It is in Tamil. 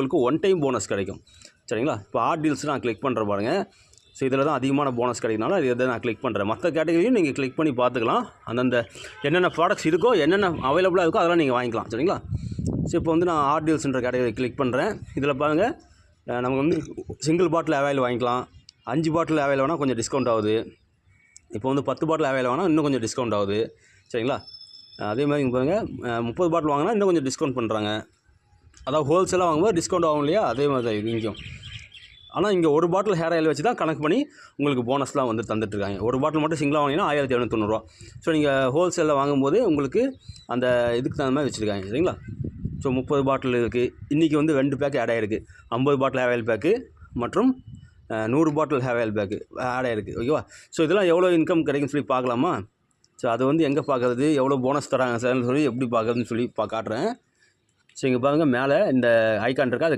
உங்களுக்கு ஒன் டைம் போனஸ் கிடைக்கும். சரிங்களா? இப்போ ஆட் டீல்ஸ் நான் கிளிக் பண்ணுற பாருங்கள். ஸோ இதில் தான் அதிகமான போனஸ் கிடைக்கிறதுனால இதை நான் கிளிக் பண்ணுறேன். மற்ற கேட்டகரியும் நீங்கள் கிளிக் பண்ணி பார்த்துக்கலாம். அந்தந்த என்னென்ன ப்ராடக்ட்ஸ் இருக்கோ, என்னென்ன அவைலபிளாக இருக்கோ அதெல்லாம் நீங்கள் வாங்கிக்கலாம். சரிங்களா? ஸோ இப்போ வந்து நான் ஆட் டீல்ஸ்ன்ற கேட்டகரி கிளிக் பண்ணுறேன். இதில் பாருங்கள், நமக்கு வந்து சிங்கிள் பாட்டில் அவைல் வாங்கிக்கலாம். 5 பாட்டில் அவைல் வேணால் கொஞ்சம் டிஸ்கவுண்ட் ஆகுது. இப்போ வந்து 10 பாட்டில் அவைல் வேணால் இன்னும் கொஞ்சம் டிஸ்கவுண்ட் ஆகுது. சரிங்களா? அதே மாதிரி இங்கே பாருங்கள், 30 பாட்டில் வாங்கினா இன்னும் கொஞ்சம் டிஸ்கவுண்ட் பண்ணுறாங்க. அதாவது ஹோல்சேலாக வாங்கும்போது டிஸ்கவுண்ட் ஆகும் இல்லையா, அதே மாதிரி தான் இங்கேயும். ஆனால் இங்கே ஒரு பாட்டில் ஹேர் ஆயில் வச்சு தான் கணக்கு பண்ணி உங்களுக்கு போனஸ்லாம் வந்து தந்துட்டுருக்காங்க. ஒரு பாட்டில் மட்டும் சிங்கிளாக வாங்கினா 1790 ஸோ நீங்கள் ஹோல்சேலில் வாங்கும்போது உங்களுக்கு அந்த இதுக்கு தகுந்த மாதிரி வச்சுருக்காங்க. சரிங்களா? ஸோ 30 பாட்டில் இருக்குது. இன்றைக்கி வந்து 2 பேக் ஆட் ஆகிருக்கு. 50 பாட்டில் ஹேர் ஆயில் பேக்கு மற்றும் 100 பாட்டில் ஹேர் ஆயில் பேக்கு ஆட் ஆகிருக்கு. ஓகேவா? ஸோ இதெல்லாம் எவ்வளோ இன்கம் கிடைக்குன்னு சொல்லி பார்க்கலாமா? ஸோ அது வந்து எங்கே பார்க்குறது, எவ்வளோ போனஸ் தராங்க சார்னு சொல்லி எப்படி பார்க்குறதுன்னு சொல்லி காட்டுறேன். ஸோ இங்கே பாருங்கள், மேலே இந்த ஐகான் இருக்கா, அதை